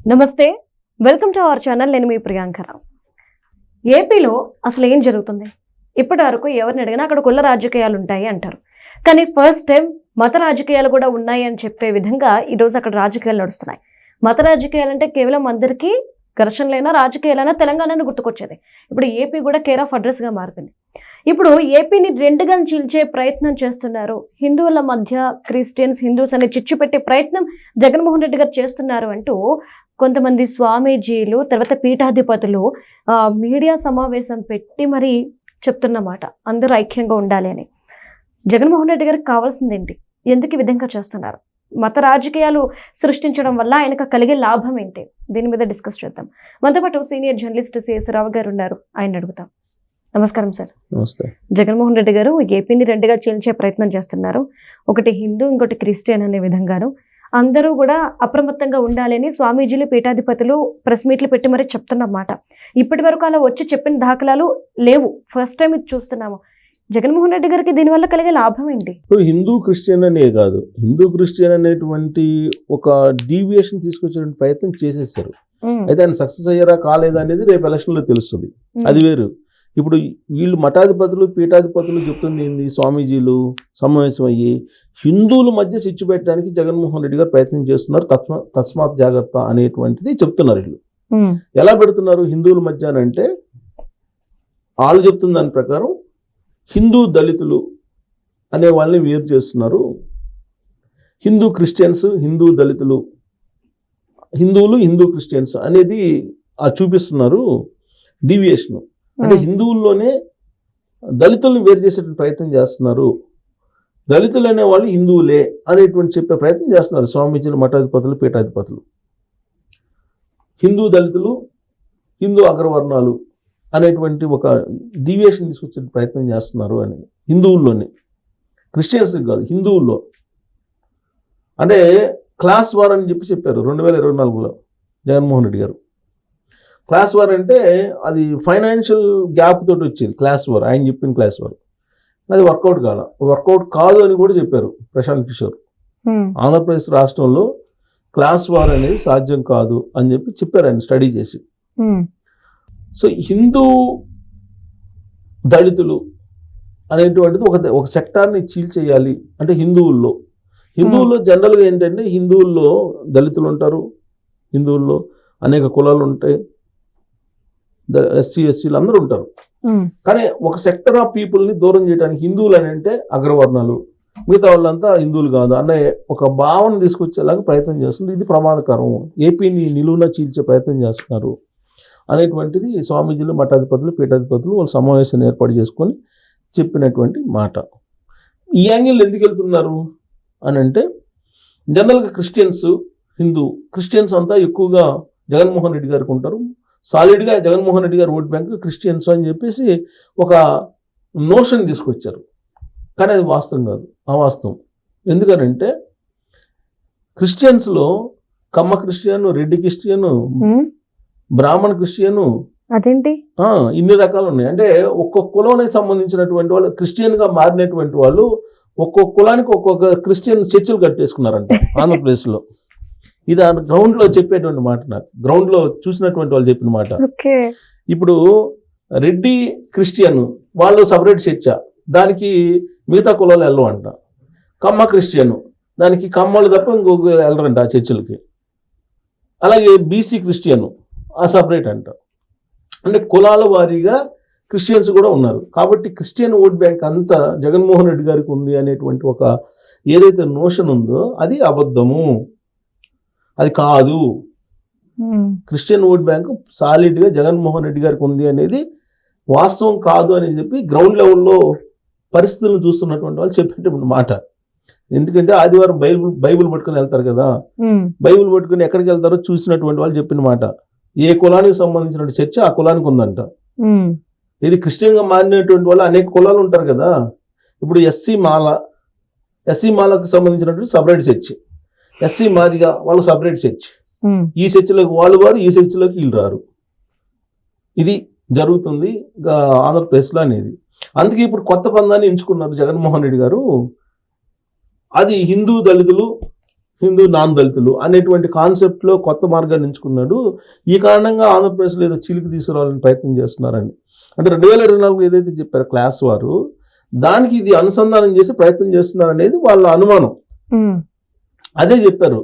నమస్తే, welcome to our channel. నేను మీ ప్రియాంకరావు. ఏపీలో అసలు ఏం జరుగుతుంది? ఇప్పటి వరకు ఎవరిని అడిగినా అక్కడ కుల రాజకీయాలు ఉంటాయి అంటారు. కానీ ఫస్ట్ టైం మత రాజకీయాలు కూడా ఉన్నాయి అని చెప్పే విధంగా ఈరోజు అక్కడ రాజకీయాలు నడుస్తున్నాయి. మత రాజకీయాలు అంటే కేవలం అందరికీ ఘర్షణలైనా రాజకీయాలైనా తెలంగాణను గుర్తుకొచ్చేది. ఇప్పుడు ఏపీ కూడా కేర్ ఆఫ్ అడ్రస్గా మారిపోయింది. ఇప్పుడు ఏపీని రెండుగా చీల్చే ప్రయత్నం చేస్తున్నారు. హిందువుల మధ్య క్రిస్టియన్స్, హిందూస్ అనే చిచ్చు పెట్టే ప్రయత్నం జగన్మోహన్ రెడ్డి గారు చేస్తున్నారు అంటూ కొంతమంది స్వామీజీలు, తర్వాత పీఠాధిపతులు మీడియా సమావేశం పెట్టి మరి చెప్తున్నమాట అందరూ ఐక్యంగా ఉండాలి అని. జగన్మోహన్ రెడ్డి గారికి కావాల్సింది ఏంటి? ఎందుకు ఈ విధంగా చేస్తున్నారు? మత రాజకీయాలు సృష్టించడం వల్ల ఆయనకు కలిగే లాభం ఏంటి? దీని మీద డిస్కస్ చేద్దాం. మనతో పాటు సీనియర్ జర్నలిస్ట్ సిఎస్ రావు గారు ఉన్నారు, ఆయన అడుగుతాం. నమస్కారం సార్. నమస్తే. జగన్మోహన్ రెడ్డి గారు ఏపీని రెండుగా చీల్చే ప్రయత్నం చేస్తున్నారు. ఒకటి హిందూ, ఇంకోటి క్రిస్టియన్ అనే విధంగాను. అందరూ కూడా అప్రమత్తంగా ఉండాలని స్వామీజీలు, పీఠాధిపతులు ప్రెస్ మీట్లు పెట్టి మరీ చెప్తున్నమాట. ఇప్పటి వరకు అలా వచ్చి చెప్పిన దాఖలాలు లేవు. ఫస్ట్ టైం ఇది చూస్తున్నాము. జగన్మోహన్ రెడ్డి గారికి దీనివల్ల కలిగే లాభం ఏంటి? హిందూ క్రిస్టియన్ అనే కాదు, హిందూ క్రిస్టియన్ అనేటువంటి ఒక డీవియేషన్ తీసుకొచ్చే ప్రయత్నం చేసేసారు. అయితే ఆయన సక్సెస్ అయ్యారా కాలేదా అనేది రేపు ఎలక్షన్లో తెలుస్తుంది. అది వేరు. ఇప్పుడు వీళ్ళు మఠాధిపతులు, పీఠాధిపతులు చెప్తుంది ఏంది? స్వామీజీలు సమావేశం అయ్యి హిందువుల మధ్య చిచ్చు పెట్టడానికి జగన్మోహన్ రెడ్డి గారు ప్రయత్నం చేస్తున్నారు, తస్మాత్ జాగ్రత్త అనేటువంటిది చెప్తున్నారు. వీళ్ళు ఎలా పెడుతున్నారు హిందువుల మధ్య అని అంటే, వాళ్ళు చెప్తున్న దాని ప్రకారం హిందూ దళితులు అనే వాళ్ళని వేరు చేస్తున్నారు. హిందూ క్రిస్టియన్స్, హిందూ దళితులు, హిందువులు, హిందూ క్రిస్టియన్స్ అనేది చూపిస్తున్నారు డీవియేషన్. అంటే హిందువుల్లోనే దళితులను వేరు చేసే ప్రయత్నం చేస్తున్నారు. దళితులు అనేవాళ్ళు హిందువులే అనేటువంటి చెప్పే ప్రయత్నం చేస్తున్నారు స్వామీజీలు, మఠాధిపతులు, పీఠాధిపతులు. హిందూ దళితులు, హిందూ అగ్రవర్ణాలు అనేటువంటి ఒక డీవియేషన్ తీసుకొచ్చే ప్రయత్నం చేస్తున్నారు అని హిందువుల్లోనే, క్రిస్టియన్స్కి కాదు, హిందువుల్లో. అంటే క్లాస్ వార్ అని చెప్పారు 2024లో జగన్మోహన్ రెడ్డి గారు. క్లాస్ వార్ అంటే అది ఫైనాన్షియల్ గ్యాప్ తోటి వచ్చేది క్లాస్ వార్. ఆయన చెప్పిన క్లాస్ వార్ అది వర్కౌట్ కాదు అని కూడా చెప్పారు ప్రశాంత్ కిషోర్. ఆంధ్రప్రదేశ్ రాష్ట్రంలో క్లాస్ వార్ అనేది సాధ్యం కాదు అని చెప్పారు ఆయన స్టడీ చేసి. సో హిందూ దళితులు అనేటువంటిది ఒక సెక్టార్ని చీల్చేయాలి అంటే హిందువుల్లో జనరల్గా ఏంటంటే హిందువుల్లో దళితులు ఉంటారు, హిందువుల్లో అనేక కులాలు ఉంటాయి, ఎస్సీ ఎస్సీలు అందరూ ఉంటారు. కానీ ఒక సెక్టర్ ఆఫ్ పీపుల్ని దూరం చేయడానికి హిందువులు అని అంటే అగ్రవర్ణాలు, మిగతా వాళ్ళంతా హిందువులు కాదు అన్న ఒక భావన తీసుకొచ్చేలాగా ప్రయత్నం చేస్తుంది. ఇది ప్రమాదకరం, ఏపీని నిలువున చీల్చే ప్రయత్నం చేస్తున్నారు అనేటువంటిది స్వామీజీలు, మఠాధిపతులు, పీఠాధిపతులు వాళ్ళు సమావేశాన్ని ఏర్పాటు చేసుకొని చెప్పినటువంటి మాట. ఈ యాంగిల్ ఎందుకు వెళ్తున్నారు అని అంటే, జనరల్గా క్రిస్టియన్స్ అంతా ఎక్కువగా జగన్మోహన్ రెడ్డి గారికి ఉంటారు. సాలిడ్గా జగన్మోహన్ రెడ్డి గారు ఓట్ బ్యాంక్ క్రిస్టియన్స్ అని చెప్పేసి ఒక నోషన్ తీసుకొచ్చారు. కానీ అది వాస్తవం కాదు, అవాస్తవం. ఎందుకనంటే క్రిస్టియన్స్లో కమ్మ క్రిస్టియన్, రెడ్డి క్రిస్టియన్, బ్రాహ్మణ క్రిస్టియన్, అదేంటి ఇన్ని రకాలు ఉన్నాయి. అంటే ఒక్కొక్క కులానికి సంబంధించినటువంటి వాళ్ళు క్రిస్టియన్గా మారినటువంటి వాళ్ళు ఒక్కొక్క కులానికి ఒక్కొక్క క్రిస్టియన్ చర్చిలు కట్టేసుకున్నారంట ఆంధ్రప్రదేశ్లో. ఇది గ్రౌండ్లో చెప్పేటువంటి మాట, నాకు గ్రౌండ్లో చూసినటువంటి వాళ్ళు చెప్పిన మాట. ఇప్పుడు రెడ్డి క్రిస్టియన్ వాళ్ళు సపరేట్ చర్చ, దానికి మిగతా కులాలు వెళ్ళవంట. కమ్మ క్రిస్టియన్, దానికి కమ్మలు తప్ప ఇంకొక వెళ్ళరంట ఆ చర్చిలకి. అలాగే బీసీ క్రిస్టియన్ సపరేట్ అంట. అంటే కులాల వారీగా క్రిస్టియన్స్ కూడా ఉన్నారు. కాబట్టి క్రిస్టియన్ ఓట్ బ్యాంక్ అంతా జగన్మోహన్ రెడ్డి గారికి ఉంది అనేటువంటి ఒక ఏదైతే నోషన్ ఉందో అది అబద్ధము, అది కాదు. క్రిస్టియన్ ఓట్ బ్యాంక్ సాలిడ్గా జగన్మోహన్ రెడ్డి గారికి ఉంది అనేది వాస్తవం కాదు అని చెప్పి గ్రౌండ్ లెవెల్లో పరిస్థితులను చూస్తున్నటువంటి వాళ్ళు చెప్పేటువంటి మాట. ఎందుకంటే ఆదివారం బైబుల్ పట్టుకుని వెళ్తారు కదా, బైబుల్ పట్టుకుని ఎక్కడికి వెళ్తారో చూసినటువంటి వాళ్ళు చెప్పిన మాట. ఏ కులానికి సంబంధించిన చర్చ ఆ కులానికి ఉందంట. ఇది క్రిస్టియన్గా మారినటువంటి వాళ్ళు అనేక కులాలు ఉంటారు కదా. ఇప్పుడు ఎస్సీ మాలకు సంబంధించినటువంటి సపరేట్ చర్చ్, ఎస్సీ మాదిగా వాళ్ళు సపరేట్ చర్చ్, ఈ చర్చిలోకి వాళ్ళు వారు, ఈ చర్చిలోకి వీళ్ళు రారు. ఇది జరుగుతుంది ఆంధ్రప్రదేశ్లో అనేది. అందుకే ఇప్పుడు కొత్త పందాన్ని ఎంచుకున్నారు జగన్మోహన్ రెడ్డి గారు. అది హిందూ దళితులు, హిందూ నాన్ దళితులు అనేటువంటి కాన్సెప్ట్లో కొత్త మార్గాన్ని ఎంచుకున్నాడు. ఈ కారణంగా ఆంధ్రప్రదేశ్లో ఏదో చిలికి తీసుకురావాలని ప్రయత్నం చేస్తున్నారని, అంటే 2024 ఏదైతే చెప్పారో క్లాస్ వారు, దానికి ఇది అనుసంధానం చేసి ప్రయత్నం చేస్తున్నారు అనేది వాళ్ళ అనుమానం. అదే చెప్పారు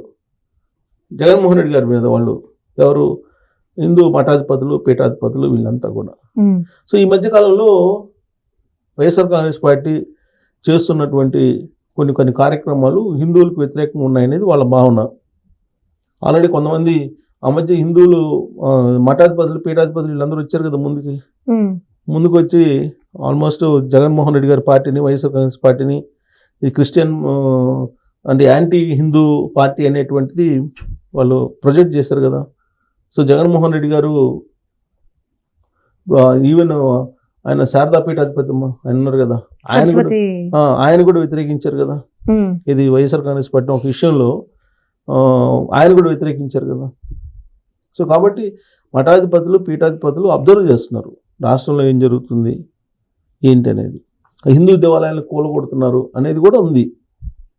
జగన్మోహన్ రెడ్డి గారి మీద వాళ్ళు, ఎవరు హిందూ మఠాధిపతులు పీఠాధిపతులు వీళ్ళంతా కూడా. సో ఈ మధ్యకాలంలో వైఎస్ఆర్ కాంగ్రెస్ పార్టీ చేస్తున్నటువంటి కొన్ని కార్యక్రమాలు హిందువులకు వ్యతిరేకంగా ఉన్నాయనేది వాళ్ళ భావన. ఆల్రెడీ కొంతమంది ఆ మధ్య హిందువులు మఠాధిపతులు పీఠాధిపతులు వీళ్ళందరూ వచ్చారు కదా ముందుకు వచ్చి ఆల్మోస్ట్ జగన్మోహన్ రెడ్డి గారి పార్టీని, వైఎస్ఆర్ కాంగ్రెస్ పార్టీని ఈ క్రిస్టియన్ అంటే యాంటీ హిందూ పార్టీ అనేటువంటిది వాళ్ళు ప్రొజెక్ట్ చేశారు కదా. సో జగన్మోహన్ రెడ్డి గారు ఈవెన్ ఆయన శారదా పీఠాధిపతి ఆయన ఉన్నారు కదా, ఆయన కూడా వ్యతిరేకించారు కదా. ఇది వైఎస్ఆర్ కాంగ్రెస్ పార్టీ ఒక విషయంలో ఆయన కూడా వ్యతిరేకించారు కదా. సో కాబట్టి మఠాధిపతులు పీఠాధిపతులు అబ్జర్వ్ చేస్తున్నారు రాష్ట్రంలో ఏం జరుగుతుంది ఏంటి అనేది. హిందూ దేవాలయాలను కూలగొడుతున్నారు అనేది కూడా ఉంది.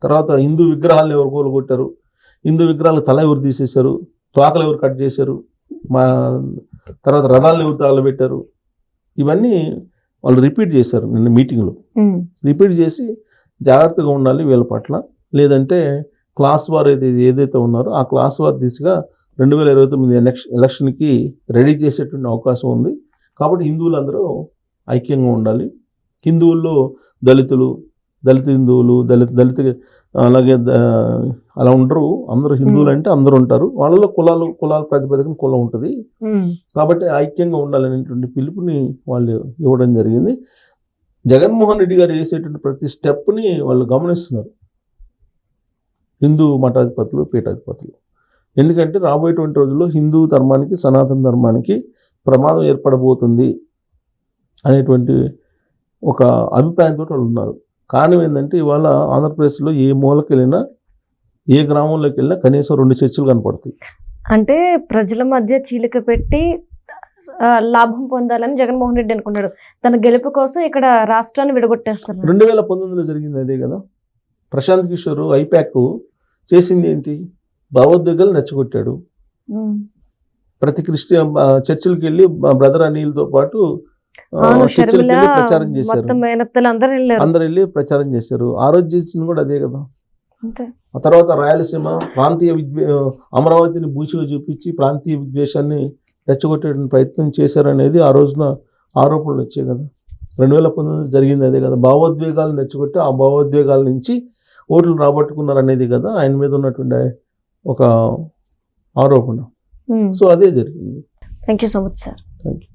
తర్వాత హిందూ విగ్రహాలను ఎవరు కూలగొట్టారు, హిందూ విగ్రహాలు తల ఎవరు తీసేశారు, తోకలు ఎవరు కట్ చేశారు, తర్వాత రథాలను ఎవరు తగలబెట్టారు, ఇవన్నీ వాళ్ళు రిపీట్ చేశారు నిన్న మీటింగ్లో. రిపీట్ చేసి జాగ్రత్తగా ఉండాలి వీళ్ళ పట్ల, లేదంటే క్లాస్ వార్ ఏదైతే ఉన్నారో ఆ క్లాస్ వార్ దిశగా 2029 ఎలక్షన్కి రెడీ చేసేటువంటి అవకాశం ఉంది. కాబట్టి హిందువులందరూ ఐక్యంగా ఉండాలి. హిందువుల్లో దళిత హిందువులు, దళిత అలాగే అలా ఉండరు. అందరూ హిందువులు అంటే అందరూ ఉంటారు. వాళ్ళలో కులాల ప్రాతిపదికన కులం ఉంటుంది. కాబట్టి ఐక్యంగా ఉండాలనేటువంటి పిలుపుని వాళ్ళు ఇవ్వడం జరిగింది. జగన్మోహన్ రెడ్డి గారు వేసేటువంటి ప్రతి స్టెప్ని వాళ్ళు గమనిస్తున్నారు హిందూ మఠాధిపతులు పీఠాధిపతులు. ఎందుకంటే రాబోయేటువంటి రోజుల్లో హిందూ ధర్మానికి, సనాతన ధర్మానికి ప్రమాదం ఏర్పడబోతుంది అనేటువంటి ఒక అభిప్రాయంతో వాళ్ళు ఉన్నారు. కారణం ఏంటంటే ఇవాళ ఆంధ్రప్రదేశ్లో ఏ మూలకి వెళ్ళినా, ఏ గ్రామంలోకి వెళ్ళినా కనీసం 2 చర్చిలు కనపడతాయి. అంటే ప్రజల మధ్య చీలిక పెట్టి లాభం పొందాలని జగన్మోహన్ రెడ్డి అనుకున్నాడు. తన గెలుపు కోసం ఇక్కడ రాష్ట్రాన్ని విడగొట్టేస్తారు. 2019లో జరిగింది అదే కదా. ప్రశాంత్ కిషోర్ ఐపాక్ చేసింది ఏంటి? భావోద్వేగాలు రెచ్చగొట్టాడు. ప్రతి క్రిస్టియన్ చర్చిలకి వెళ్ళి బ్రదర్ అనిల్తో పాటు ప్రచారం చేశారు. అందరు వెళ్ళి ప్రచారం చేశారు. ఆ రోజు చేసింది కూడా అదే కదా. ఆ తర్వాత రాయలసీమ ప్రాంతీయ అమరావతిని బూచిగా చూపించి ప్రాంతీయ విద్వేషాన్ని రెచ్చగొట్టే ప్రయత్నం చేశారనేది ఆ రోజున ఆరోపణలు వచ్చాయి కదా. 2019 జరిగింది అదే కదా. భావోద్వేగాలను రెచ్చగొట్టి ఆ భావోద్వేగాల నుంచి ఓట్లు రాబట్టుకున్నారు అనేది కదా ఆయన మీద ఉన్నటువంటి ఒక ఆరోపణ. సో అదే జరిగింది. Thank you so much sir. Thank you.